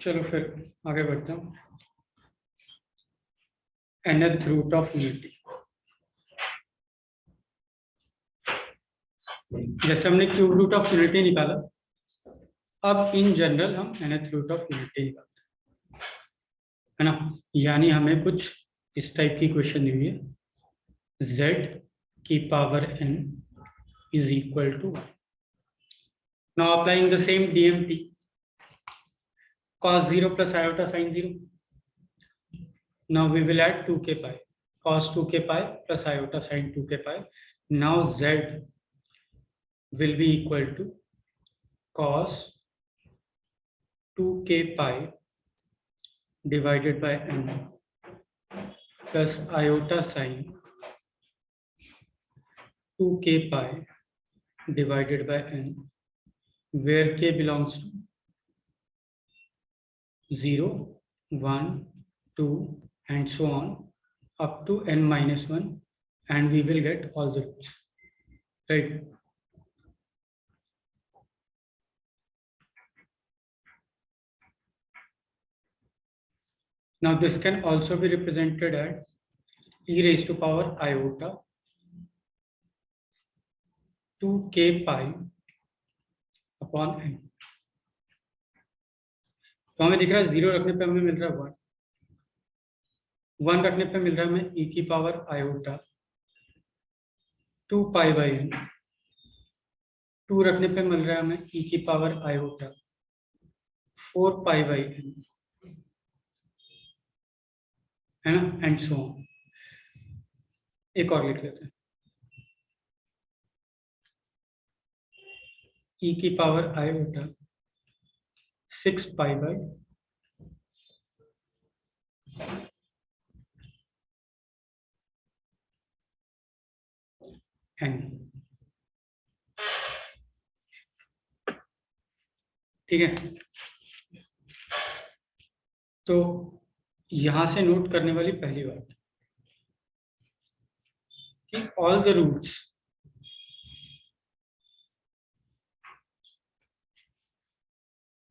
चलो फिर आगे बढ़ते हैं। nth रूट ऑफ यूनिटी, जैसे हमने क्यूब रूट ऑफ यूनिटी निकाला, अब इन जनरल हम nth रूट ऑफ यूनिटी निकालते हैं, है ना। यानी हमें कुछ इस टाइप की क्वेश्चन दी हुई है, z की power n is equal to 1. Now applying the same DMT, cos 0 plus iota sin 0. Now we will add 2k pi, cos 2k pi plus iota sin 2k pi. Now z will be equal to cos 2k pi divided by n plus iota sin 2k pi divided by n, where k belongs to 0, 1, 2 and so on up to n minus 1, and we will get all the roots, right? Now this can also be represented as e raised to power iota 2k pi upon n. तो हमें दिख रहा है 0 रखने पे हमें मिल रहा है 1 रखने पे मिल रहा है हमें e की power iota 2 pi by n, 2 रखने पे मिल रहा है हमें e की power iota 4 pi by n, है ना, एंड सो ऑन. एक और लिख लेते हैं, e की power iota 6 pi by n. ठीक है, तो यहां से नोट करने वाली पहली बात कि all the roots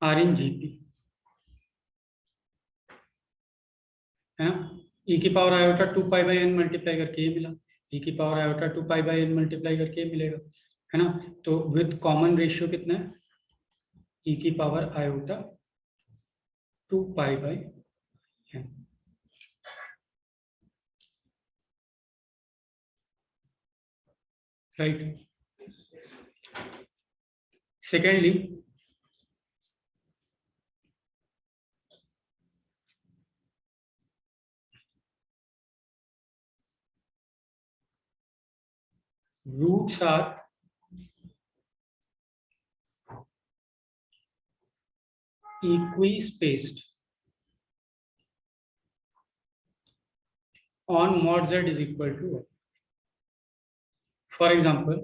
are in GP, है ना. e की power iota 2 pi by n multiply करके ये मिला, e की power iota 2 pi by n multiply करके ये मिलेगा, है ना. तो विद कॉमन रेशियो कितना है, e की power iota 2 pi by n. Right. Secondly roots are equispaced on mod z is equal to 1. For example,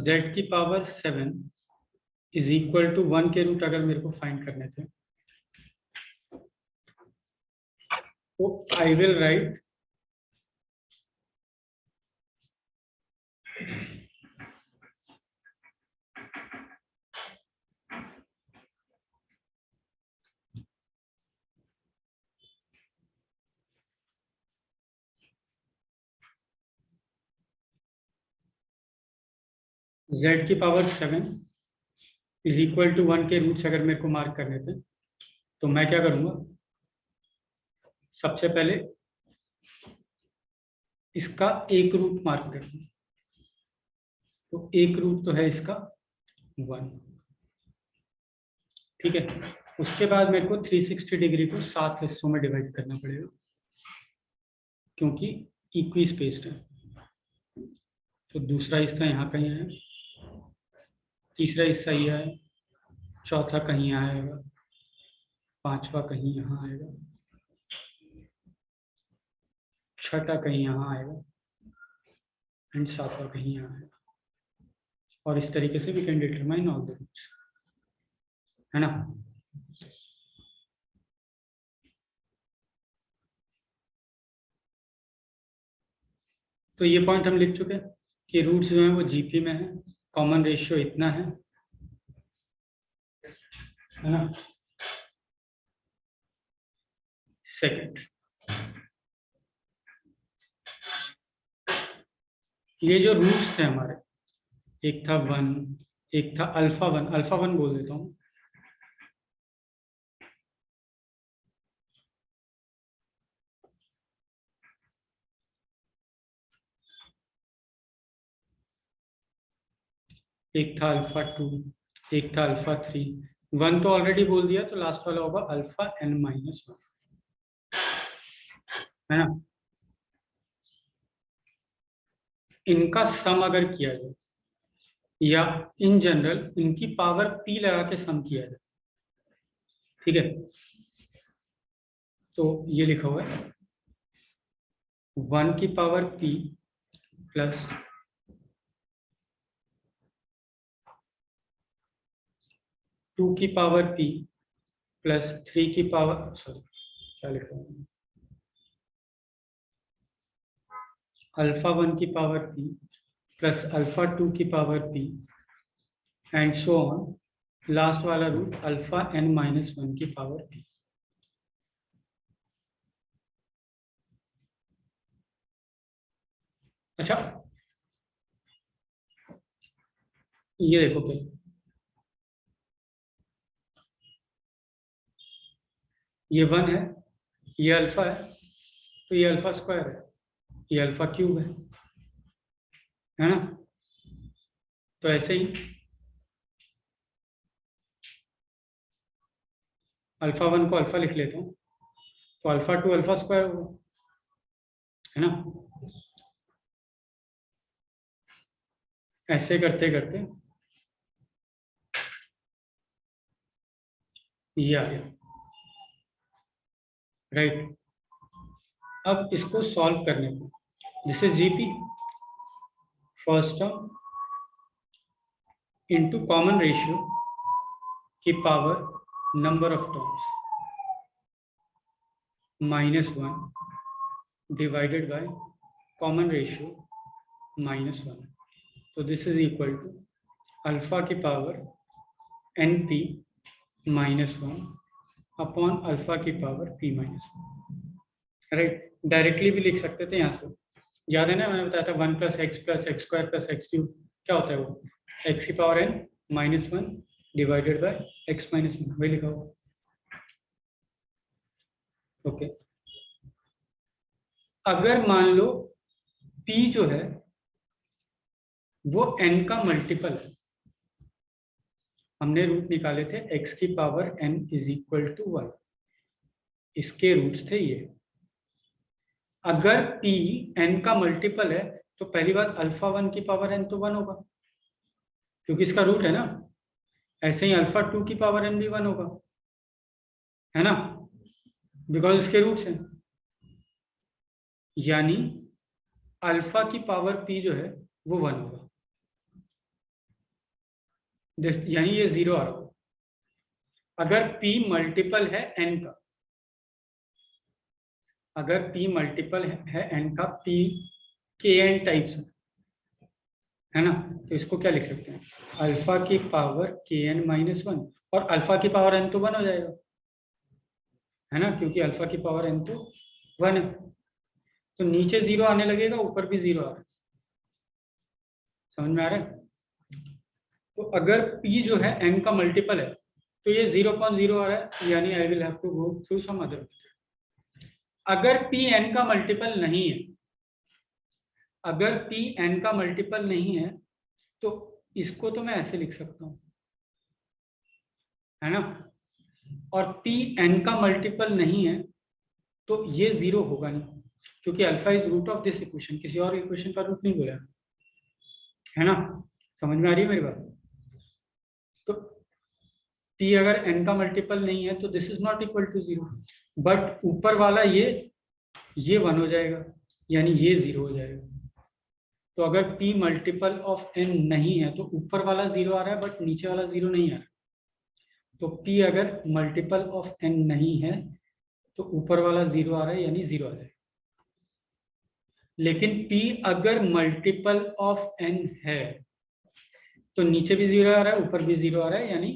z की पावर 7 इज इक्वल टू 1 के रूट अगर मेरे को फाइंड करने थे, तो आई विल राइट z की पावर 7 इज इक्वल टू 1 के रूट्स अगर मेरे को मार्क करने थे, तो मैं क्या करूंगा, सबसे पहले इसका एक रूट मार्क कर दूं. तो एक रूट तो है इसका 1. ठीक है, उसके बाद मेरे को 360 डिग्री को 7 हिस्सों में डिवाइड करना पड़ेगा, क्योंकि इक्वी स्पेस्ड है. तो दूसरा हिस्सा यहाँ कहीं है, तीसरा हिस्सा ये है, चौथा कहीं यहाँ आएगा, पांचवा कहीं यहाँ आएगा, छठा कहीं यहाँ आएगा एंड सातवां कहीं यहाँ आएगा. और इस तरीके से we can determine all the roots, है ना. तो ये पॉइंट हम लिख चुके हैं कि रूट्स जो है वो जीपी में है, कॉमन रेशियो इतना है ना। सेकंड, ये जो रूट्स थे हमारे, एक था 1, एक था अल्फा 1, अल्फा 1 बोल देता हूँ, एक था अल्फा 2, एक था अल्फा 3, 1 तो ऑलरेडी बोल दिया, तो लास्ट वाला होगा अल्फा n-1, है ना। इनका सम अगर किया जाए या इन जनरल इनकी पावर p लगा के सम किया जाए, ठीक है, तो ये लिखा हुआ है 1 की पावर p प्लस 2 की पावर p प्लस 3 की पावर, सॉरी क्या लिखा हुआ है, अल्फा 1 की पावर p प्लस अल्फा 2 की power p and so on, last वाला रूट अल्फा n-1 की पावर p। अच्छा, ये देखो क्या, ये 1 है, ये अल्फा है, तो ये अल्फा स्क्वायर है, ये अल्फा क्यूब है ना। तो ऐसे ही अल्फा 1 को अल्फा लिख लेता हूँ, तो अल्फा 2 अल्फा स्क्वायर होगा, है ना। ऐसे करते करते ये आ गया, राइट। अब इसको सॉल्व करने को, this is GP, first term into common ratio की power number of terms -1 divided by common ratio -1, तो this is equal to alpha की पावर np -1 अपॉन अल्फा की पावर p -1, राइट। डायरेक्टली भी लिख सकते थे यहाँ से, याद है ना, मैंने बताया था 1 + x + x² + x³ क्या होता है वो, x की power n-1 divided by x -1, वही लिखा हुआ, ओके। अगर मान लो p जो है वो n का मल्टीपल है, हमने रूट निकाले थे x की पावर n = 1, इसके रूट्स थे ये। अगर p n का मल्टीपल है तो पहली बात अल्फा 1 की पावर n तो 1 होगा, क्योंकि इसका रूट है ना। ऐसे ही अल्फा 2 की पावर n भी 1 होगा, है ना, बिकॉज इसके रूट्स हैं। यानी अल्फा की पावर p जो है वो 1 होगा, यानी ये 0 आ रहा होगा। अगर p मल्टीपल है n का, अगर p मल्टीपल है n का, p के n टाइप्स है ना, तो इसको क्या लिख सकते हैं, अल्फा की पावर kn-1, और अल्फा की पावर n तो 1 हो जाएगा, है ना, क्योंकि अल्फा की पावर n तो 1 है। तो नीचे 0 आने लगेगा, ऊपर भी 0 आ रहा है, समझ में आ रहा है। तो अगर p जो है n का मल्टीपल है तो ये 0.0 आ रहा है, यानी I will have to go through some other. अगर p n का मल्टीपल नहीं है, अगर p n का मल्टीपल नहीं है तो इसको तो मैं ऐसे लिख सकता हूं, है ना, और p n का मल्टीपल नहीं है तो ये 0 होगा नहीं, क्योंकि alpha is root of this equation, किसी और इक्वेशन का रूट नहीं बोला, है ना। समझ में आ रही है मेरी बात। तो p अगर n का मल्टीपल नहीं है तो this is not equal to 0, but ऊपर वाला ये 1 हो जाएगा, यानी ये 0 हो जाएगा। तो अगर p मल्टीपल ऑफ n नहीं है तो ऊपर वाला 0 आ रहा है, बट नीचे वाला 0 नहीं आ रहा। तो p अगर मल्टीपल ऑफ n नहीं है तो ऊपर वाला 0 आ रहा है, यानी 0 आ जाएगा। लेकिन p अगर मल्टीपल ऑफ n है तो नीचे भी 0 आ रहा है, ऊपर भी 0 आ रहा है, यानी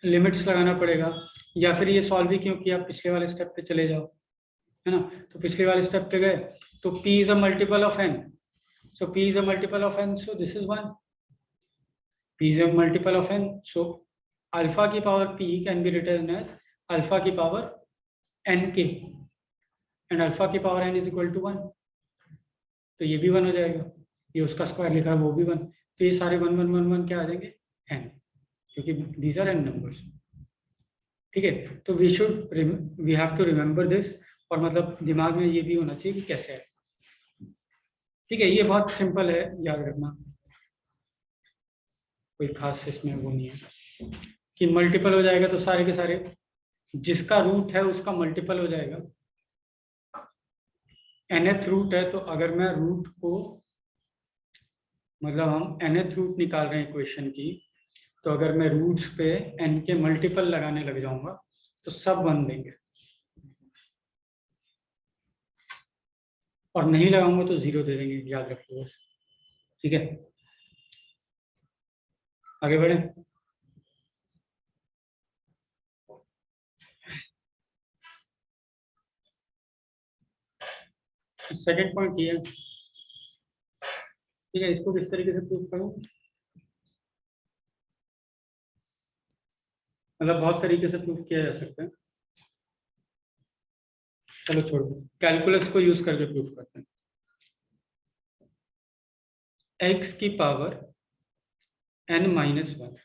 लिमिट्स लगाना पड़ेगा। या फिर ये सॉल्व भी क्यों किया, पिछले वाले स्टेप पे चले जाओ, है ना। तो पिछले वाले स्टेप पे गए तो p is a multiple of n, so p is a multiple of n, so this is 1. p is a multiple of n, so alpha की power p can be written as alpha की power n k, and alpha की power n is equal to 1, तो ये भी 1 हो जाएगा, ये उसका स्क्वायर लिखा है वो भी 1, तो ये सारे 1 1 1 1 क्या आ जाएंगे n, क्योंकि these are n numbers। ठीक है, तो we have to remember this, और मतलब दिमाग में ये भी होना चाहिए कि कैसे है। ठीक है, ये बहुत सिंपल है, याद रखना, कोई खास इसमें वो नहीं है कि मल्टीपल हो जाएगा तो सारे के सारे जिसका रूट है उसका मल्टीपल हो जाएगा। nth रूट है तो अगर मैं रूट को, मतलब हम nth रूट निकाल रहे हैं इक्वेशन की, तो अगर मैं रूट्स पे n के मल्टीपल लगाने लग जाऊंगा तो सब 1 देंगे, और नहीं लगाऊंगा तो 0 दे देंगे, याद रखिए बस। ठीक है, आगे बढ़े। सेकेंड पॉइंट ये है, ठीक है, इसको किस तरीके से प्रूव करूं, मतलब बहुत तरीके से प्रूव किया जा सकता है, चलो छोड़ दो, कैलकुलस को यूज करके प्रूव करते हैं। x की पावर n-1,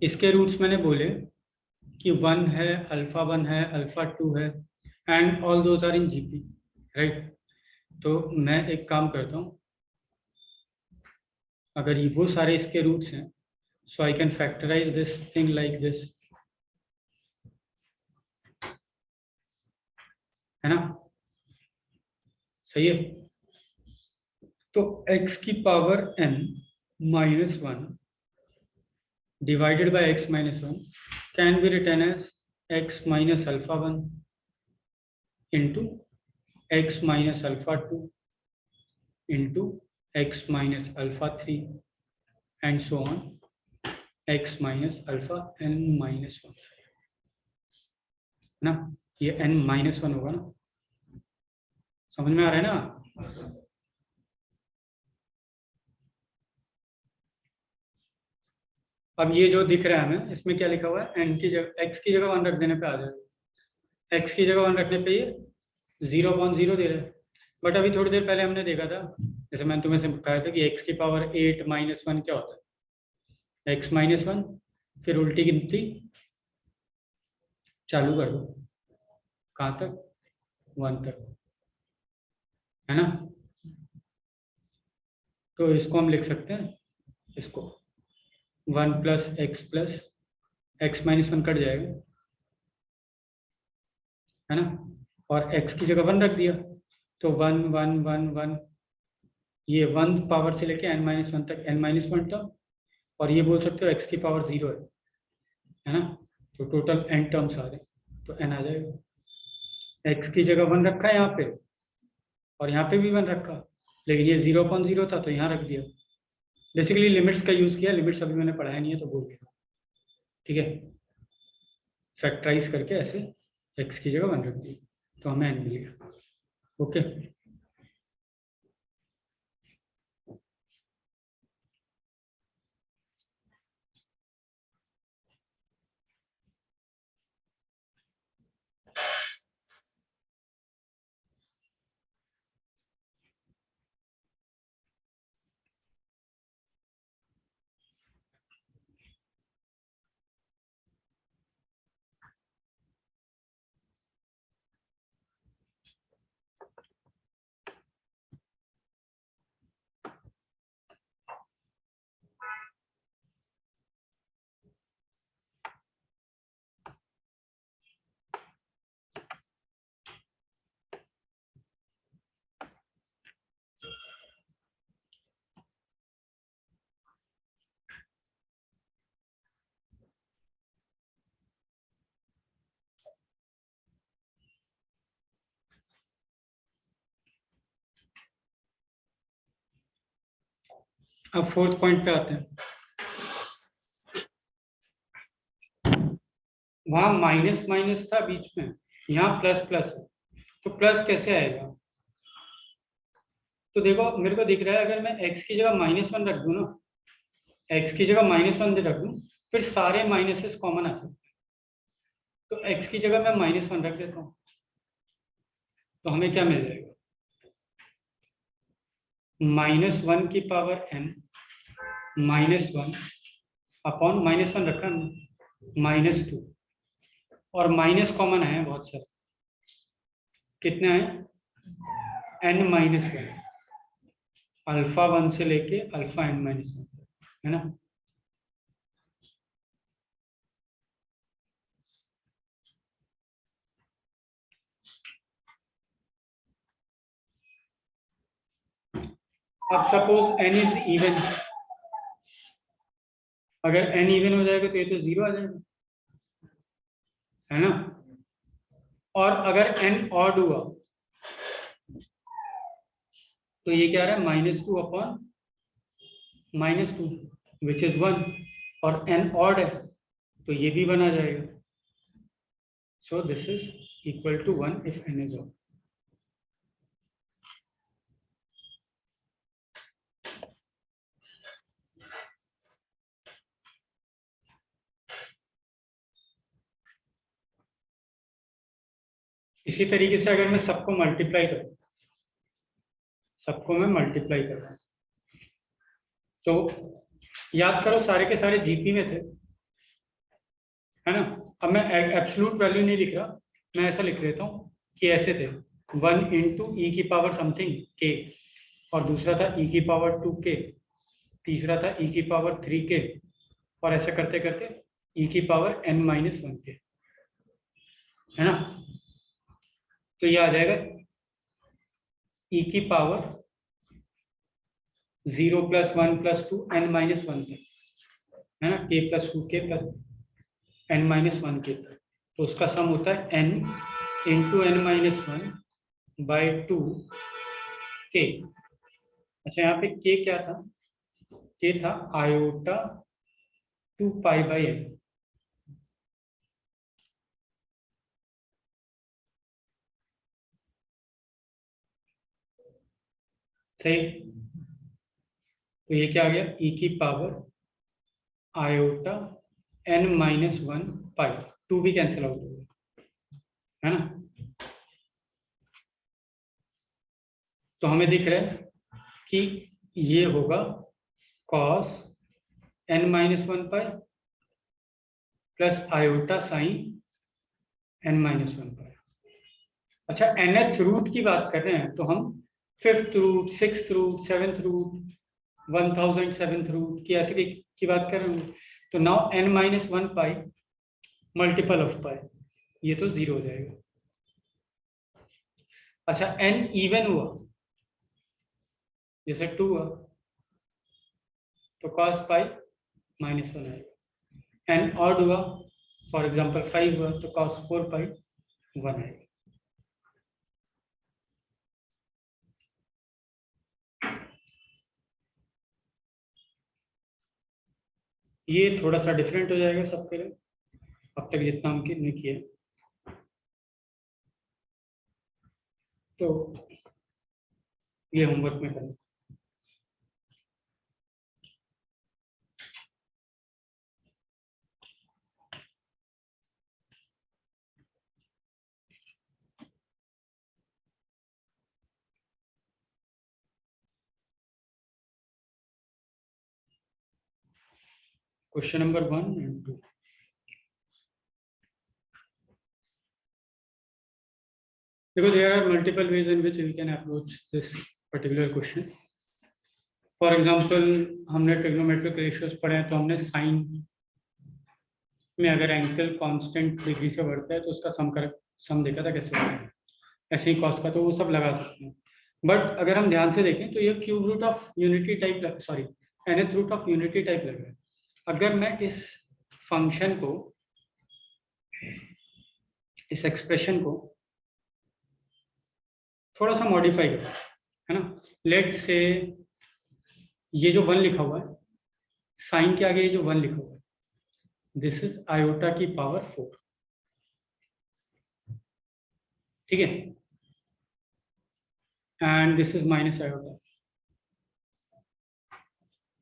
इसके रूट्स मैंने बोले कि 1 है, अल्फा 1 है, अल्फा 2 है, and all those are in GP, right. तो मैं एक काम करता हूँ, अगर ये वो सारे इसके रूट्स हैं, so I can factorise this thing like this, है ना, सही है। तो x की power n-1 divided by x-1 can be written as x minus alpha 1 into x minus alpha 2 into x minus alpha 3 and so on, x minus alpha n-1, ना, ये n-1 होगा ना, समझ में आ रहा है ना। अब ये जो दिख रहा है हमें, इसमें क्या लिखा हुआ है, n की जगह, x की जगह 1 रख देने पे आ जाएगा, x की जगह 1 रखने पे ये 0.0 दे रहा है। बट अभी थोड़ी देर पहले हमने देखा था, जैसे मैंने तुम्हें सिखाया था कि x की पावर 8-1 क्या होता है, x-1, फिर उल्टी गिनती चालू कर दो, कहाँ तक, 1 तक, है ना। तो इसको हम लिख सकते हैं, इसको 1 प्लस x-1 कट जाएगा, है ना, और x की जगह 1 रख दिया, तो 1 1 1 1, ये 1 पावर से लेके n-1 तक n-1 टर्म, और ये बोल सकते हो x की पावर 0 है ना, तो टोटल n टर्म्स आ रहे हैं, तो n आ जाएगा। x की जगह 1 रखा है यहाँ पे, और यहाँ पे भी 1 रखा, लेकिन ये 0.0 था तो यहाँ रख दिया, बेसिकली लिमिट्स का यूज किया, लिमिट्स अभी मैंने पढ़ाया नहीं है तो बोल दिया, ठीक है। फैक्टराइज करके ऐसे x की जगह 1 रख दी, तो हमें n मिल गया, ओके। अब फोर्थ पॉइंट पे आते हैं। वहां माइनस माइनस था बीच में, यहाँ प्लस प्लस है, तो प्लस कैसे आएगा? तो देखो मेरे को दिख रहा है, अगर मैं x की जगह -1 रख दूं ना, x की जगह -1 रख दूं, फिर सारे माइनसेस कॉमन आ सकते हैं। तो x की जगह मैं -1 रख देता हूँ, तो हमें क्या मिल जाएगा? -1 की पावर n -1 अपॉन -1 रखा हमने, -2, और माइनस कॉमन है बहुत सारे। कितने हैं? n-1, अल्फा 1 से लेके अल्फा n-1, है ना। अब सपोज n इज इवन, अगर n इवन हो जाएगा तो ये तो 0 आ जाएगा, है ना। और अगर n ऑड हुआ तो ये क्या आ रहा है? -2 अपॉन -2 विच इज 1, और n ऑड है तो ये भी 1 आ जाएगा। So this is equal to 1 if n is odd. इसी तरीके से अगर मैं सबको मल्टीप्लाई करूं, सबको मैं मल्टीप्लाई कर रहा हूं, तो याद करो सारे के सारे जीपी में थे, है ना। अब मैं एब्सोल्यूट वैल्यू नहीं लिख रहा, मैं ऐसा लिख लेता हूँ कि ऐसे थे, 1 इंटू ई की पावर समथिंग के, और दूसरा था ई की पावर 2k, तीसरा था ई की पावर 3k, और ऐसे करते करते ई की पावर n-1k, है ना। तो ये आ जाएगा ई की पावर 0 + 1 + 2 n-1k, है ना, k + 2k + n-1k, तो उसका सम होता है n इंटू n-1/2k। अच्छा, यहाँ पे k क्या था? k था आयोटा 2π/n। सही। तो ये क्या आ गया? e की पावर आयोटा n-1π, 2 भी कैंसिल आउट हो गया, है ना। तो हमें दिख रहा है कि ये होगा cos n-1π plus iota sign n-1π। अच्छा, nth रूट की बात कर रहे हैं तो हम 5th root, 6th root, 7th root, 1007th root की ऐसे की बात कर रहे हैं। तो नाउ n-1π मल्टीपल ऑफ पाई, ये तो 0 हो जाएगा। अच्छा, n इवन हुआ, जैसे 2 हुआ तो cos पाई -1 आएगा। n ऑड हुआ, फॉर एग्जांपल 5 हुआ तो cos 4 पाई 1 आएगा। ये थोड़ा सा डिफरेंट हो जाएगा सबके लिए, अब तक जितना हम ने किया। तो ये होमवर्क में करना। Question number 1 and 2। देखो, there are multiple ways in which we can approach this particular question. For example, हमने ट्रिग्नोमेट्रिक रेशियोज पढ़े हैं, तो हमने साइन में अगर एंगल कांस्टेंट डिग्री से बढ़ता है तो उसका सम देखा था कैसे होता है, ऐसे ही कॉस का, तो वो सब लगा सकते हैं। बट अगर हम ध्यान से देखें तो ये cube root of unity type, sorry nth root of unity type लग रहा है। अगर मैं इस फंक्शन को, इस एक्सप्रेशन को थोड़ा सा मॉडिफाई करूं, है ना, लेट से ये जो 1 लिखा हुआ है, साइन के आगे ये जो 1 लिखा हुआ है, दिस इज आयोटा की पावर 4, ठीक है, and this is minus iota.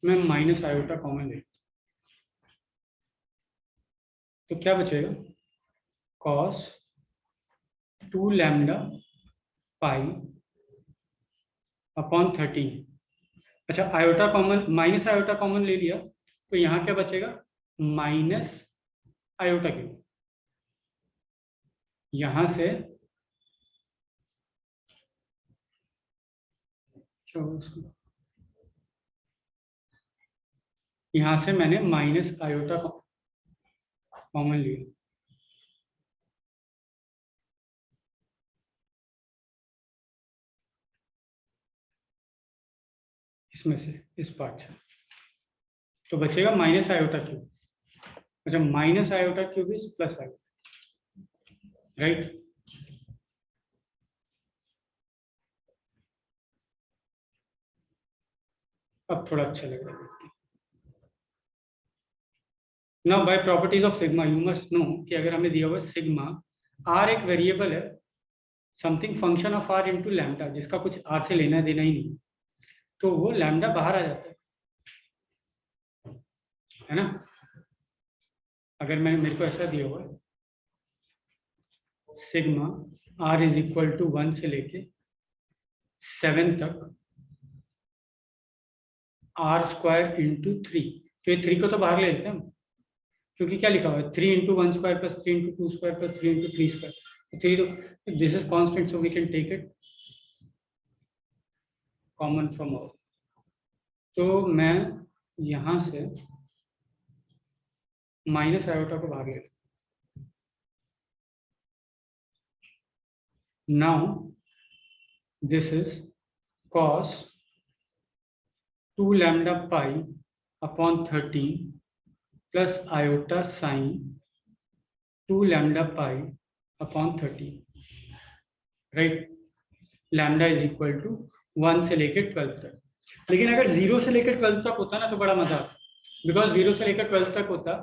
मैं माइनस आयोटा कॉमन ले, तो क्या बचेगा, कॉस 2 लैम्डा पाई अपॉन 13। अच्छा, iota common, minus iota common ले लिया, तो यहाँ क्या बचेगा, माइनस आयोटा क्यूब। यहाँ से यहाँ से मैंने माइनस आयोटा कॉमन लिया, इसमें से, इस पार्ट से, तो बचेगा माइनस आयोटा क्यूब। अच्छा, minus iota cube is plus iota, right. अब थोड़ा अच्छा लग रहा है। Now by properties of sigma you must know कि अगर हमें दिया हुआ सिग्मा, आर एक वेरिएबल है, something function of r into lambda, जिसका कुछ आर से लेना देना ही नहीं, तो वो लैम्डा बाहर आ जाता है ना। अगर मेरे को ऐसा दिया हुआ है, sigma r is equal to 1 से लेके 7 तक आर स्क्वायर इंटू 3, तो ये 3 को तो बाहर ले लेते हैं हम, क्योंकि क्या लिखा हुआ है, 3 into 1 square plus 3 into 2 square plus 3 into 3 square, 3 तो this is constant, so we can take it common from all. तो मैं यहां से माइनस आयोटा को बाहर ले, now this is cos 2 lambda pi upon 13 plus iota sine 2 lambda pi upon 13, right. Lambda is equal to 1 से लेकर 12 तक। लेकिन अगर 0 से लेकर 12 तक होता ना तो बड़ा मजा आता, बिकॉज 0 से लेकर 12 तक होता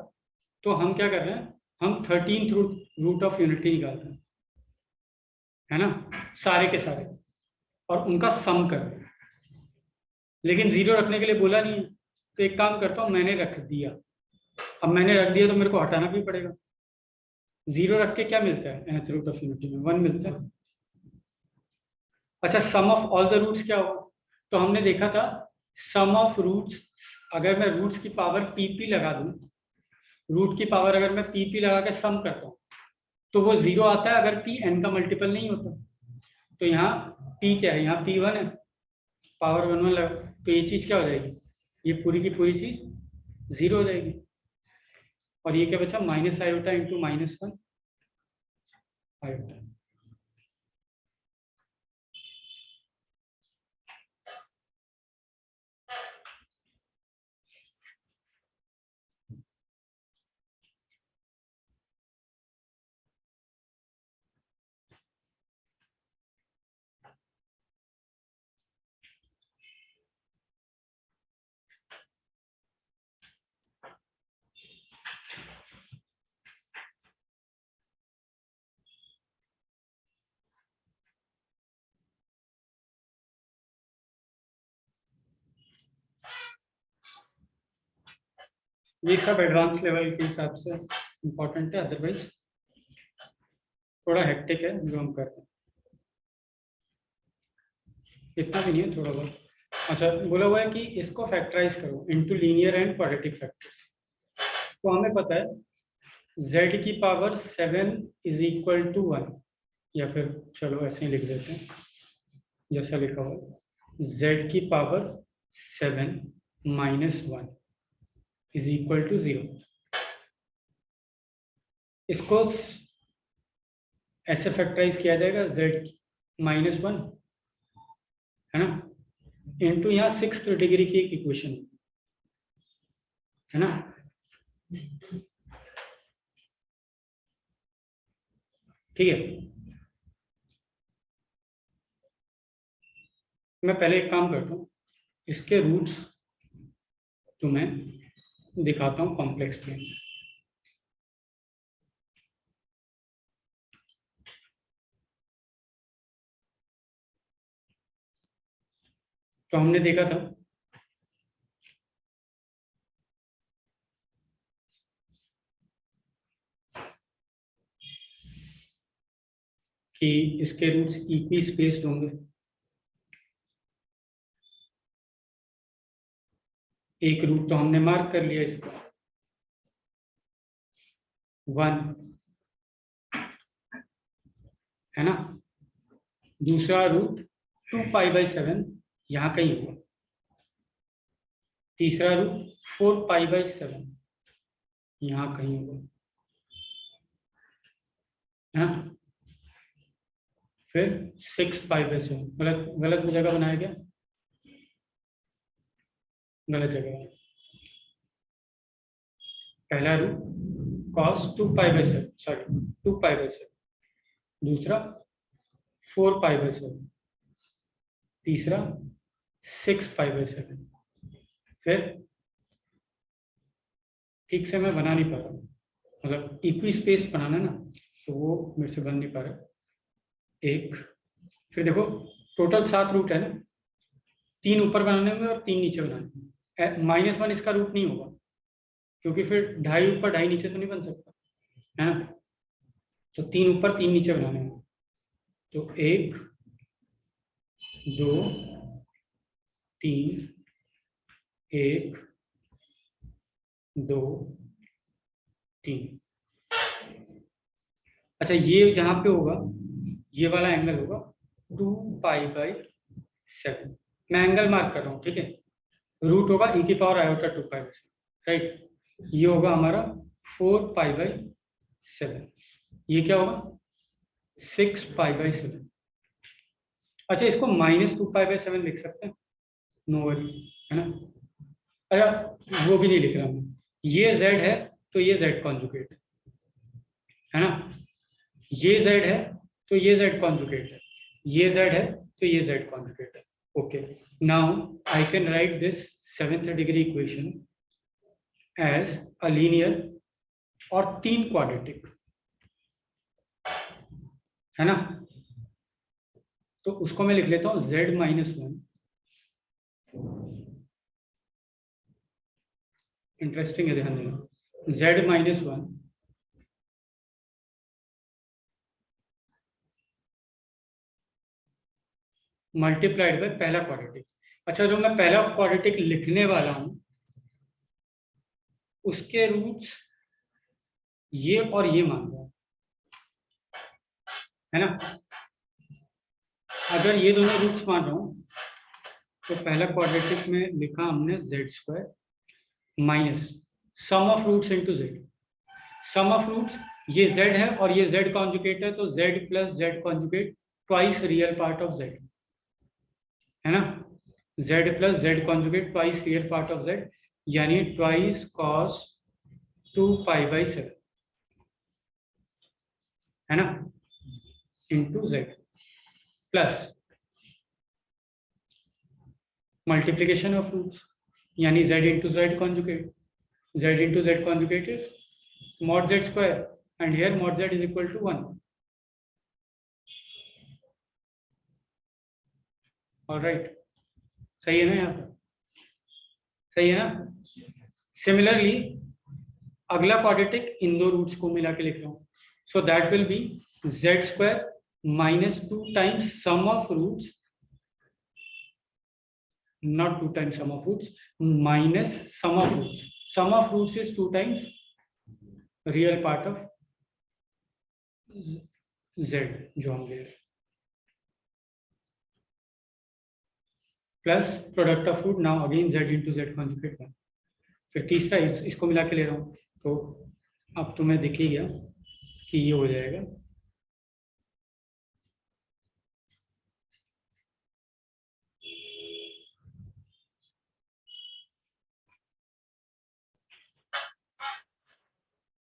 तो हम क्या कर रहे हैं, हम 13th रूट ऑफ यूनिटी निकाल रहे हैं, है ना, सारे के सारे, और उनका सम कर रहे हैं। लेकिन 0 रखने के लिए बोला नहीं, तो एक काम करता हूँ, मैंने रख दिया। अब मैंने रख दिया तो मेरे को हटाना भी पड़ेगा। 0 रख के क्या मिलता है, nth रूट ऑफ यूनिटी में 1 मिलता है। अच्छा, सम ऑफ ऑल द रूट्स क्या होगा, तो हमने देखा था सम ऑफ रूट्स, अगर मैं रूट्स की पावर पीपी लगा दूं, रूट की पावर अगर मैं पीपी लगा के सम करता हूँ तो वो 0 आता है अगर पी एन का मल्टीपल नहीं होता। तो यहाँ पी क्या है, यहाँ P1 है, पावर 1 1 लगा, तो ये चीज क्या हो जाएगी, ये पूरी की पूरी चीज 0 हो जाएगी। और ये क्या बचा, माइनस आयोटा इंटू -1 आयोटा। ये सब एडवांस लेवल के हिसाब से इंपॉर्टेंट है, अदरवाइज थोड़ा हेक्टिक है जो हम कर रहे हैं, इतना भी नहीं है, थोड़ा बहुत। अच्छा, बोला हुआ है कि इसको फैक्टराइज करो into linear and quadratic factors. तो हमें पता है z की पावर 7 इज इक्वल टू 1, या फिर चलो ऐसे ही लिख देते हैं जैसा लिखा हुआ है, z की पावर 7 -1 इज इक्वल टू 0। इसको ऐसे फैक्टराइज किया जाएगा, z -1 है ना, इनटू यहाँ 6th डिग्री की एक इक्वेशन है ना, ठीक है। मैं पहले एक काम करता हूँ, इसके रूट्स तुम्हें दिखाता हूँ कॉम्प्लेक्स प्लेन। तो हमने देखा था कि इसके रूट्स इक्वी स्पेस्ड होंगे। एक रूट तो हमने मार्क कर लिया इसका 1, है ना। दूसरा रूट 2π/7 यहाँ कहीं होगा। तीसरा रूट 4π/7 यहाँ कहीं होगा, है ना। फिर 6π/7, गलत गलत जगह बनाया गया, गलत जगह। पहला रूट cos 2π/7, सॉरी 2π/7, दूसरा 4π/7, तीसरा 6π/7। फिर ठीक से मैं बना नहीं पा रहा हूँ, मतलब इक्वी स्पेस बनाना ना, तो वो मेरे से बन नहीं पा रहा। एक, फिर देखो टोटल 7 रूट है ना, 3 ऊपर बनाने होंगे और 3 नीचे बनाने। -1 इसका रूट नहीं होगा, क्योंकि फिर 2.5 ऊपर 2.5 नीचे तो नहीं बन सकता, है ना। तो 3 ऊपर 3 नीचे बनाने होंगे। तो 1 2 3, 1 2 3। अच्छा, ये जहां पे होगा ये वाला एंगल होगा 2π/7। मैं एंगल मार्क कर रहा हूँ, ठीक है। रूट होगा e⁻i/2π/7, राइट। ये होगा हमारा 4π/7। ये क्या होगा 6π/7। अच्छा, इसको -2π/7 लिख सकते हैं, नो वरी, है ना। अच्छा, वो भी नहीं लिख रहा मैं। ये z है तो ये z कॉन्जुगेट है ना। ये z है तो ये z कॉन्जुगेट है, ये z है तो ये z कॉन्जुगेट है। Okay, now I can write this 7th degree equation as a linear और 3 क्वाड्रेटिक, है ना। तो उसको मैं लिख लेता हूं z-1। इंटरेस्टिंग है, ध्यान देना। z-1 मल्टीप्लाइड बाय पहला क्वाड्रेटिक। अच्छा, जो मैं पहला क्वाड्रेटिक लिखने वाला हूं उसके रूट्स ये और ये मान लो, है ना। अगर ये दोनों रूट्स मान रहा हूं तो पहला क्वाड्रेटिक में लिखा हमने z² minus sum of roots into z। Sum of roots ये z है और ये z कॉन्जुगेट है, तो z plus z conjugate twice real part of z, है ना। z plus z conjugate twice real part of z, यानी twice cos 2π/7, है ना, into z plus multiplication of roots, यानी z into z conjugate. z into z conjugate is mod z square and here mod z is equal to 1. All right, सही है ना, यहाँ पर सही है ना। सिमिलरली अगला क्वाड्रेटिक इन दो रूट्स को मिला के लिख रहा हूँ, so that will be z² minus 2 times sum of roots, not 2 times sum of roots, minus sum of roots. Sum of roots is 2 times real part of z जो हम ले रहे हैं, plus product of root, now again z into z conjugate 1। फिर तीसरा इसको मिला के ले रहा हूँ, तो अब तुम्हें दिख ही गया कि ये हो जाएगा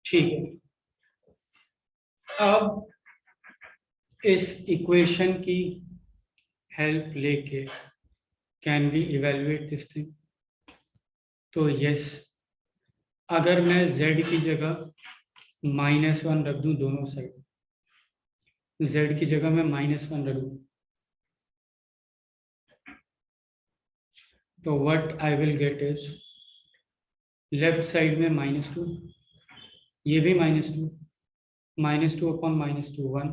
ठीक है। अब इस इक्वेशन की हेल्प लेके can we evaluate this thing. तो यस, अगर मैं z की जगह -1 रख दूं दोनों साइड, z की जगह मैं -1 रख दूं, तो what I will get is left side में -2, ये भी -2, -2 अपॉन -2 1,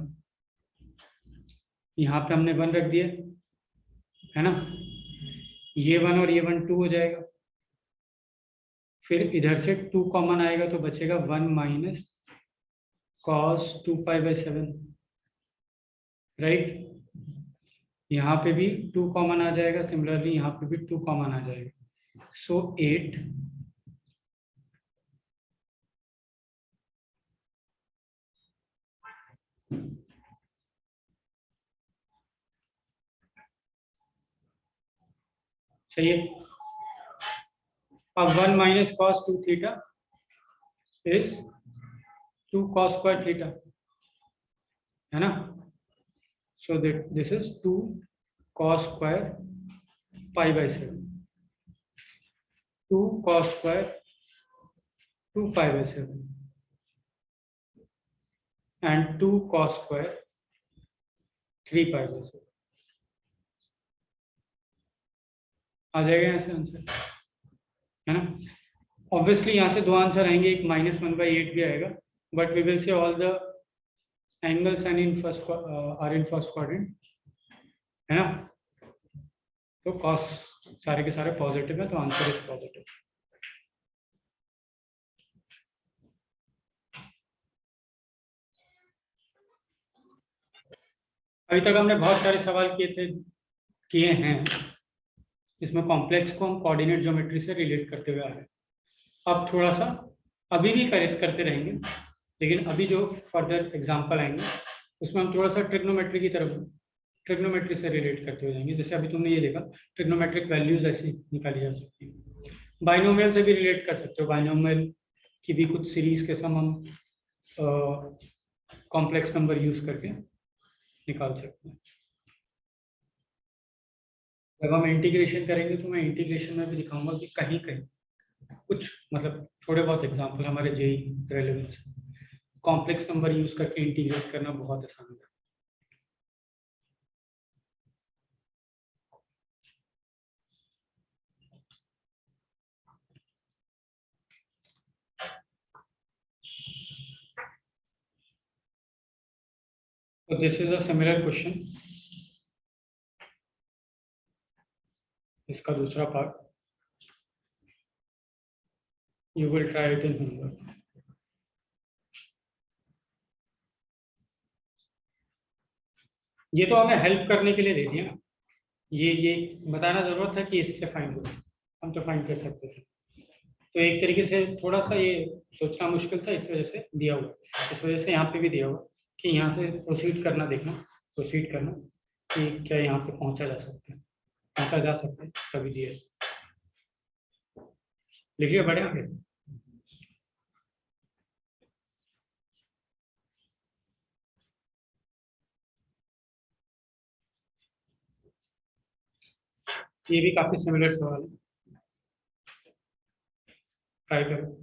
यहाँ पे हमने 1 रख दिया है ना, ये 1 और ये 1 2 हो जाएगा, फिर इधर से 2 कॉमन आएगा तो बचेगा 1 माइनस कॉस 2π/7, राइट। यहाँ पे भी 2 कॉमन आ जाएगा, सिमिलरली यहाँ पे भी 2 कॉमन आ जाएगा, सो 8 सही है। अब 1 minus cos 2 theta is 2 cos square theta, है ना, so that this is 2 cos square π/7, 2 cos square 2π/7 and 2 cos square 3π/7 आ जाएगा यहाँ से आंसर, है ना। ऑब्वियसली यहाँ से दो आंसर आएंगे, एक -1/8 भी आएगा, but we will say all the angles and in first are in first quadrant, है ना। तो कॉस सारे के सारे पॉजिटिव है, तो आंसर इज पॉजिटिव। अभी तक हमने बहुत सारे सवाल किए हैं, इसमें कॉम्प्लेक्स को हम कोऑर्डिनेट ज्योमेट्री से रिलेट करते हुए आ रहे हैं। अब थोड़ा सा अभी भी करते रहेंगे, लेकिन अभी जो फर्दर एग्जाम्पल आएंगे उसमें हम थोड़ा सा ट्रिग्नोमेट्री की तरफ, ट्रिग्नोमेट्री से रिलेट करते हुए जाएंगे। जैसे अभी तुमने ये देखा, ट्रिग्नोमेट्रिक वैल्यूज ऐसी निकाली जा सकती है, बाइनोमियल से भी रिलेट कर सकते हो, बाइनोमियल की भी कुछ सीरीज के सम हम कॉम्प्लेक्स नंबर यूज करके निकाल सकते हैं। जब हम इंटीग्रेशन करेंगे तो मैं इंटीग्रेशन में भी दिखाऊंगा कि कहीं कहीं कुछ मतलब थोड़े बहुत एग्जाम्पल हमारे JEE relevance, complex number use करके इंटीग्रेट करना बहुत आसान है। So this is a similar question, इसका दूसरा part, you will try it in homework. ये तो हमें हेल्प करने के लिए दे दिया ना, ये बताना जरूरत है कि इससे फाइंड करो, हम तो फाइंड कर सकते थे। तो एक तरीके से थोड़ा सा ये सोचना मुश्किल था, इस वजह से दिया हुआ, इस वजह से यहाँ पे भी दिया हुआ कि यहाँ से प्रोसीड करना, देखना प्रोसीड करना कि क्या यहाँ पे पहुँचा जा सकता है, पहुँचा जा सकता है, कभी दिया। लिखिए बड़े आगे, ये भी काफी सिमिलर सवाल है, ट्राई करो।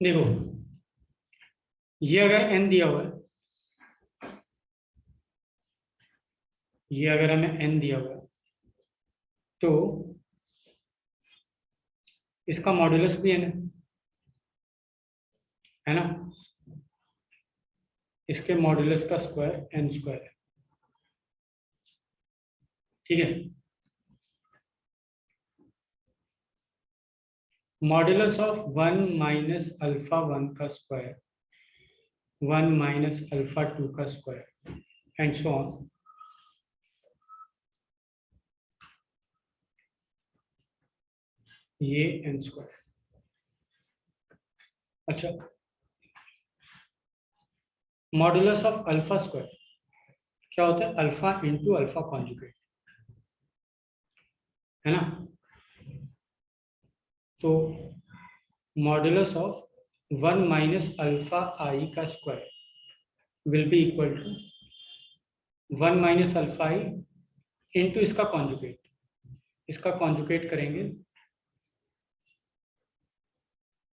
देखो, ये अगर n दिया हुआ है, ये अगर हमें n दिया हुआ है तो इसका मॉड्यूलस भी n है ना, इसके मॉड्यूलस का स्क्वायर n² है, ठीक है। मॉड्यूलस ऑफ 1 माइनस अल्फा 1 का स्क्वायर, 1 माइनस अल्फा 2 का स्क्वायर एंड सो ऑन, ये n²। अच्छा, मॉड्यूलस ऑफ अल्फा स्क्वायर, क्या होता है, अल्फा इंटू अल्फा कॉन्जुगेट, है ना। तो modulus of 1 minus alpha i का square will be equal to 1 minus alpha i into इसका कॉन्जुगेट, इसका कॉन्जुगेट करेंगे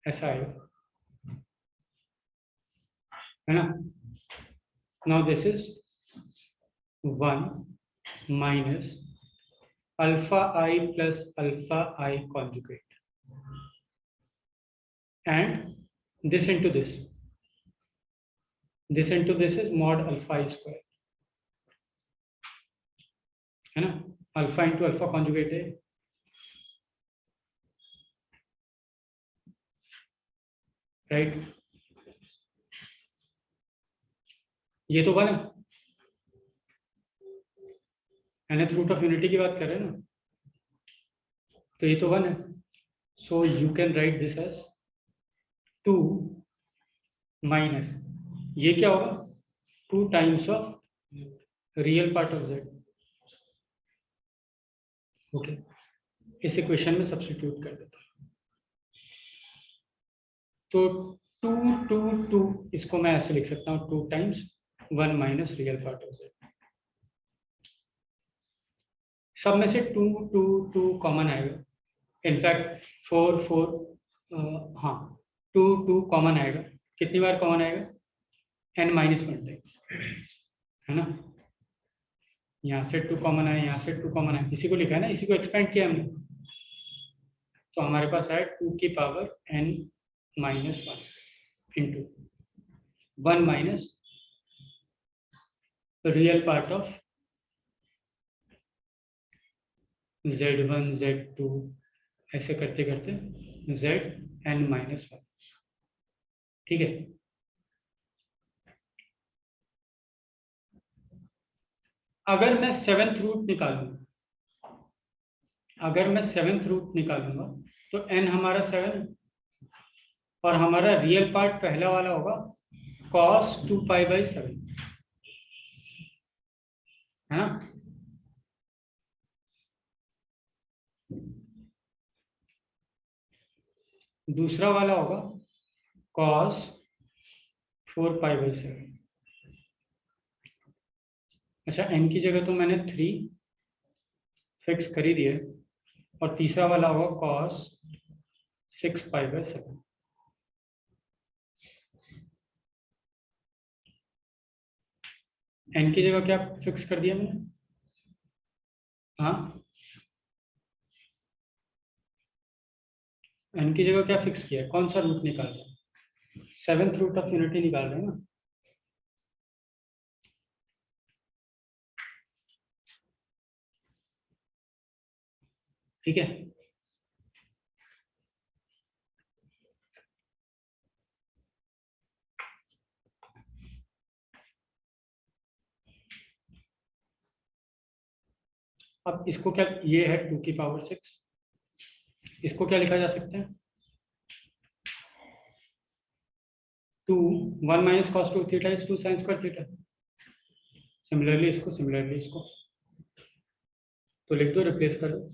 ऐसा आएगा, है ना। Now this is 1 minus alpha i plus alpha i conjugate and this into this into this is mod alpha I square, है ना। Alpha into alpha conjugate है, राइट। ये तो 1 है, nth रूट ऑफ यूनिटी की बात कर रहे हैं ना, तो ये तो 1 है। So you can write this as 2 minus, ये क्या होगा, 2 times of real part of z, okay. इस इक्वेशन में सब्स्टिट्यूट कर देता हूं, तो 2 2 2 इसको मैं ऐसे लिख सकता हूँ, 2 times 1 minus real part of z। सब में से 2 2 2 कॉमन आएगा, इनफैक्ट 4 4, हाँ 2 2 कॉमन आएगा, कितनी बार कॉमन आएगा, n माइनस 1 टाइम, है ना। यहाँ से 2 कॉमन आए, यहाँ से 2 कॉमन आए, इसी को लिखा है ना, इसी को एक्सपेंड किया हमने, तो हमारे पास आए 2 की power n minus 1 into 1 minus real part of z1 z2, ऐसे करते करते zn माइनस 1, ठीक है। अगर मैं सेवेंथ रूट निकालूंगा, अगर मैं सेवेंथ रूट निकालूंगा तो n हमारा 7 और हमारा रियल पार्ट पहला वाला होगा cos 2π/7, है ना। दूसरा वाला होगा cos 4π/7। अच्छा, n की जगह तो मैंने 3 फिक्स कर ही दिया, और तीसरा वाला होगा cos 6π/7। n की जगह क्या फिक्स कर दिया मैंने, हाँ n की जगह क्या फिक्स किया, कौन सा रूट निकाल रहे हैं, सेवेंथ रूट ऑफ यूनिटी निकाल रहे हैं ना। ठीक है, अब इसको क्या, ये है 2 की पावर 6, इसको क्या लिखा जा सकता है, 2 1 minus cos 2 theta is 2 sine square theta. Similarly इसको तो लिख दो, रिप्लेस कर दो।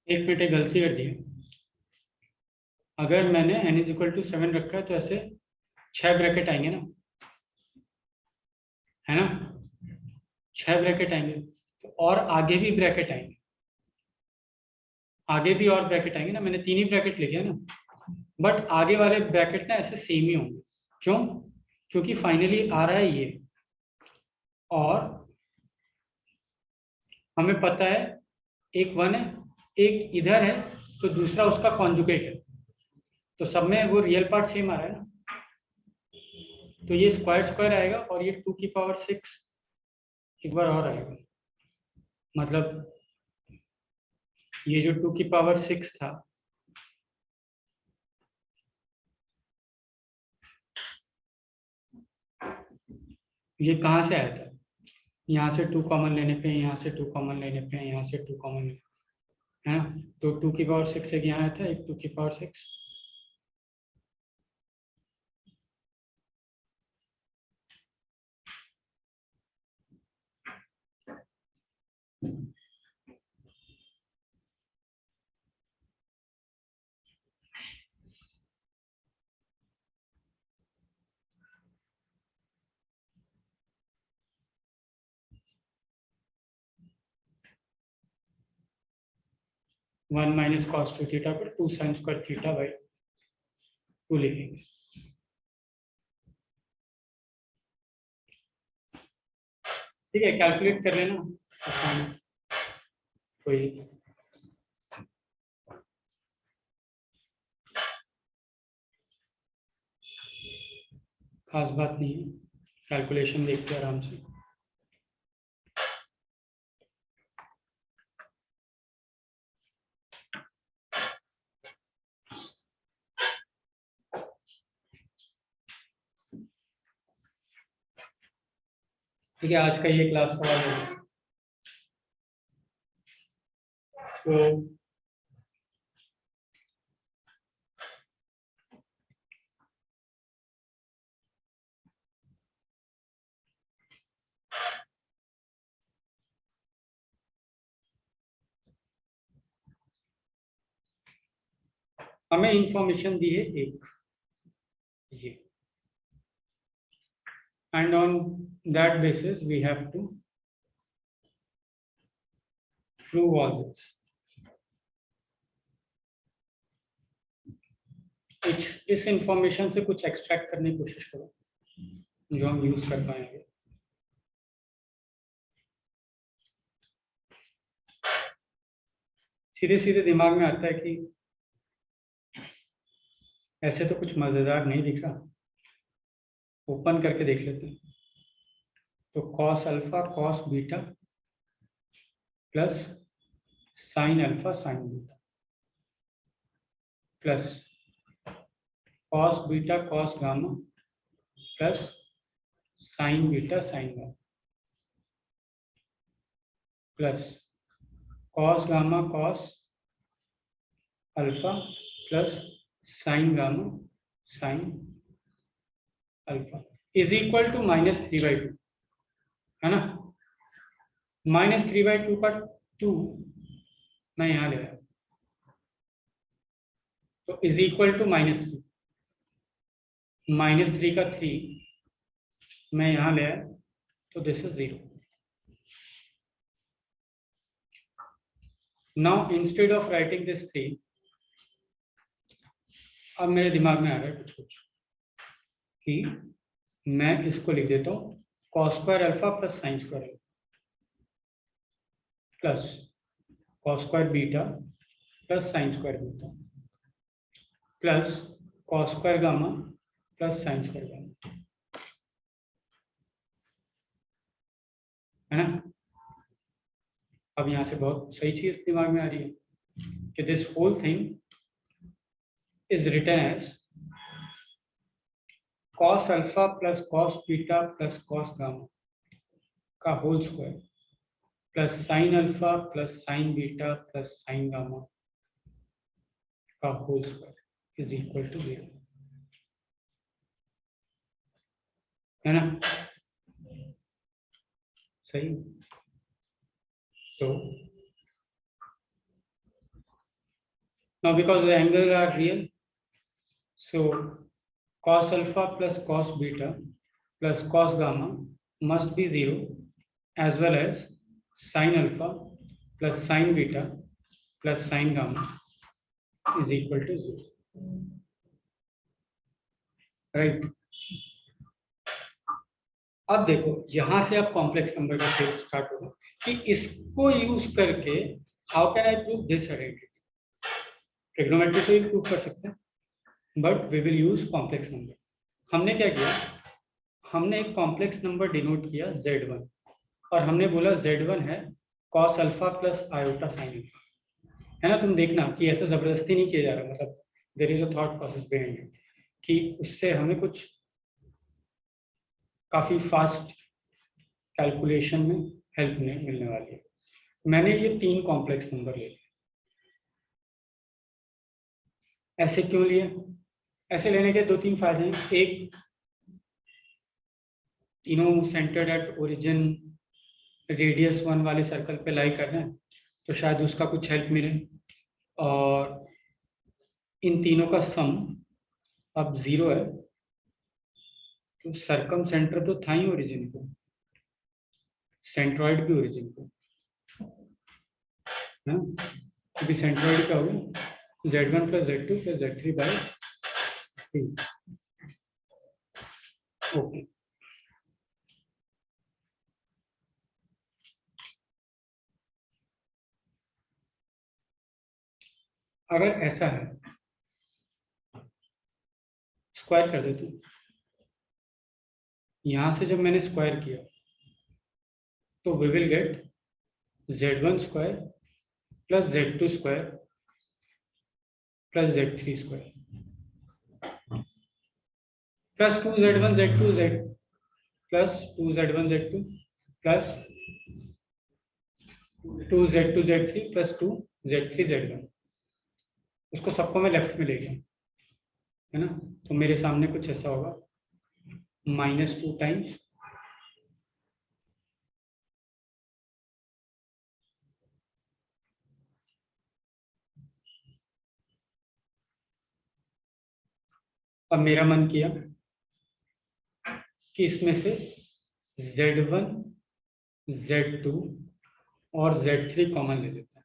एक मिनट, एक गलती कर दी है। अगर मैंने n इज इक्वल टू 7 रखा है तो ऐसे 6 ब्रैकेट आएंगे ना, है ना, 6 ब्रैकेट आएंगे। तो और आगे भी ब्रैकेट आएंगे, आगे भी और ब्रैकेट आएंगे ना, मैंने 3 ही ब्रैकेट लिखे हैं ना, बट आगे वाले ब्रैकेट ना ऐसे सेम ही होंगे। क्यों? क्योंकि फाइनली आ रहा है ये, और हमें पता है एक 1 है, एक इधर है, तो दूसरा उसका कॉन्जुगेट है, तो सब में वो रियल पार्ट सेम आ रहा है ना। तो ये स्क्वायर स्क्वायर आएगा और ये 2 की पावर 6 एक बार और आएगा। मतलब ये जो 2 की पावर 6 था, ये कहाँ से आया था? यहाँ से 2 कॉमन लेने पे, यहाँ से 2 कॉमन लेने पे, यहाँ से 2 कॉमन लेने पे, है ना। तो 2 की पावर 6 एक यहाँ आया था, एक 2 की power 6। One minus cos 2 theta पर 2 साइन स्क्वायर थीटा बाई 2 लिखेंगे। ठीक है, कैलकुलेट कर लेना, आसान है, कोई खास बात नहीं है, कैलकुलेशन देखते आराम से। ठीक है, आज का ये क्लास सवाल है। तो हमें इंफॉर्मेशन दी है एक, ये, and on that basis we have to prove all this. इस इंफॉर्मेशन से कुछ एक्सट्रैक्ट करने की कोशिश करो जो हम यूज कर पाएंगे। सीधे सीधे दिमाग में आता है कि ऐसे तो कुछ मजेदार नहीं दिख रहा, ओपन करके देख लेते हैं। तो cos alpha cos beta plus sine alpha sine beta plus cos beta cos gamma plus sine beta sine gamma plus cos gamma cos alpha plus sine gamma sine alpha is equal to -3/2, है ना। -3/2 का 2 मैं यहाँ ले रहा हूँ, तो is equal to -3, -3 का 3 मैं यहाँ ले आया, तो this is 0। Now instead of writing this 3, अब मेरे दिमाग में आ रहा है कुछ कुछ कि मैं इसको लिख देता हूँ cos square alpha plus sine square alpha plus cos square beta plus sine square beta plus cos square gamma plus sine square gamma, है ना। अब यहाँ से बहुत सही चीज दिमाग में आ रही है कि this whole thing is written as cos alpha plus cos beta plus cos gamma का whole square plus sine alpha plus sine beta plus sine gamma का whole square is equal to 0, है ना। सही। तो Now because the angles are real, so cos alpha plus cos beta plus cos gamma must be 0, as well as sin alpha plus sin beta plus sin gamma is equal to 0. Right. अब देखो यहां से अब complex number का खेल start होगा कि इसको यूज करके how can I prove this identity. Trigonometry से भी प्रूव कर सकते हैं, but we will use complex number. हमने क्या किया, हमने एक कॉम्प्लेक्स नंबर डिनोट किया z1 और हमने बोला z1 है cos alpha plus iota sine alpha, है ना। तुम देखना कि ऐसा जबरदस्ती नहीं किया जा रहा, मतलब there is a thought process behind it कि उससे हमें कुछ काफी फास्ट कैलकुलेशन में हेल्प मिलने वाली है। मैंने ये 3 कॉम्प्लेक्स नंबर ले लिए। ऐसे क्यों लिए? ऐसे लेने के 2-3 फायदे हैं। एक, तीनों सेंटर्ड एट ओरिजिन रेडियस 1 वाले सर्कल पे लाई कर रहे हैं, तो शायद उसका कुछ हेल्प मिले। और इन तीनों का सम अब 0 है, तो सर्कम सेंटर तो था ही ओरिजिन को, सेंट्रॉइड भी ओरिजिन को, है ना। क्योंकि सेंट्रॉइड क्या होगा, z1 plus z2 plus z3 by 3। Okay, अगर ऐसा है स्क्वायर कर देते हैं। यहां से जब मैंने स्क्वायर किया तो we will get z1 square plus z2 square plus z3 square plus 2z1 z2 z plus 2z1 z2 plus 2z2 z3 plus 2z3 z1। उसको सबको मैं लेफ्ट में ले गया, है ना। तो मेरे सामने कुछ ऐसा होगा, -2 टाइम्स अब मेरा मन किया कि इसमें से z1 z2 और z3 कॉमन ले लेते हैं।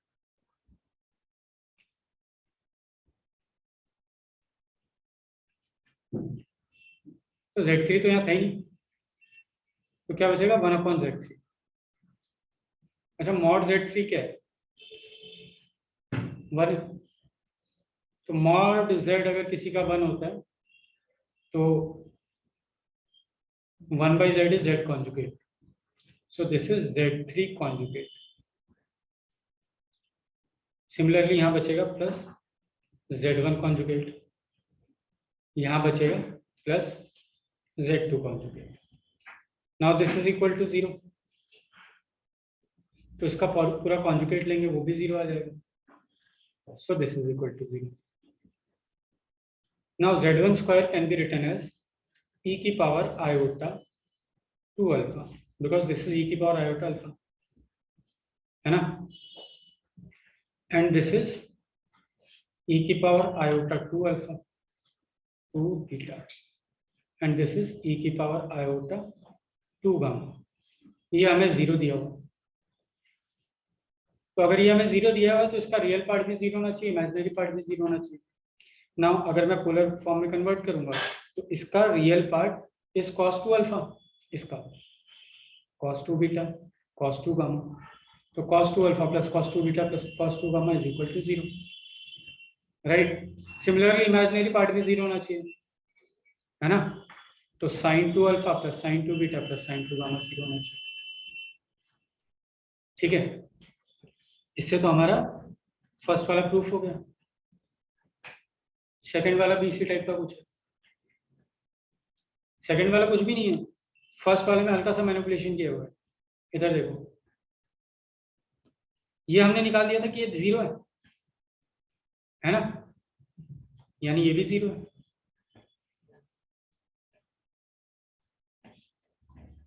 तो z3 तो यहाँ था ही नहीं, तो क्या बचेगा 1/z3। अच्छा, मॉड z3 क्या है? 1। तो मॉड z अगर किसी का 1 होता है तो 1/z is z conjugate, so this is z3 conjugate। Similarly यहाँ बचेगा प्लस z1 conjugate, यहाँ बचेगा plus z2 conjugate। Now this is equal to 0, तो इसका पूरा कॉन्जुगेट लेंगे वो भी 0 आ जाएगा। So this is equal to 0। Now z1 square can be written as e की power iota 2 alpha, because this is e की पावर आयोटा अल्फा, है ना। एंड दिस इज e की power iota 2 alpha 2 beta, and this is e की power iota 2 gamma. ये हमें 0 दिया हुआ, तो अगर ये हमें 0 दिया हुआ तो इसका रियल पार्ट भी 0 होना चाहिए, इमेजिनरी पार्ट भी 0 होना चाहिए। नाउ अगर मैं पोलर फॉर्म में कन्वर्ट करूंगा तो इसका real part is cos 2 alpha, इसका cos 2 बीटा cos 2 गामा, तो cos 2 alpha plus cos 2 beta plus cos 2 gamma is equal to 0, right. Similarly imaginary part भी 0 होना चाहिए, है ना। तो sin 2 alpha plus sin 2 beta plus sin 2 gamma 0 होना चाहिए, ठीक है। इससे तो हमारा फर्स्ट वाला प्रूफ हो गया। सेकंड वाला भी इसी टाइप का कुछ है। सेकंड वाला कुछ भी नहीं है, फर्स्ट वाले में हल्का सा मैनिपुलेशन किया हुआ है। इधर देखो, ये हमने निकाल दिया था कि ये 0 है ना, यानी ये भी 0 है।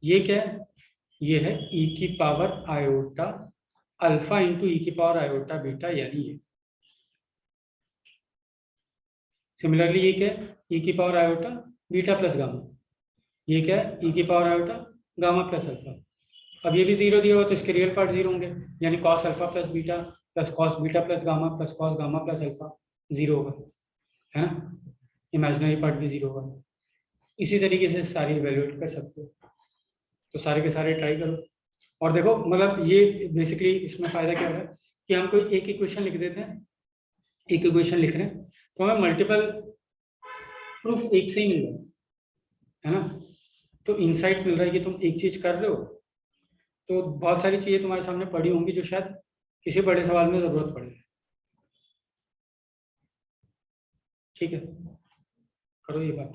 ये क्या है? ये है e की power iota alpha into e की पावर आयोटा बीटा, यानी ये। सिमिलरली ये क्या है, ई की power iota beta plus gamma, ये क्या है, ई की power iota gamma plus alpha. अब ये भी जीरो दिया हुआ तो इसके रियल पार्ट जीरो होंगे, यानी cos alpha plus beta plus cos beta plus gamma plus cos gamma plus alpha zero होगा, है ना, इमेजिनरी पार्ट भी जीरो होगा। इसी तरीके से सारी इवेल्युएट कर सकते हो, तो सारे के सारे ट्राई करो। और देखो मतलब ये बेसिकली इसमें फायदा क्या हो रहा है कि हम कोई एक इक्वेशन लिख देते हैं, एक इक्वेशन लिख रहे हैं तो हमें मल्टीपल प्रूफ एक से ही मिल रहा है ना, तो इनसाइट मिल रहा है कि तुम एक चीज कर रहे हो तो बहुत सारी चीजें तुम्हारे सामने पड़ी होंगी जो शायद किसी बड़े सवाल में जरूरत पड़े। ठीक है, करो ये बात।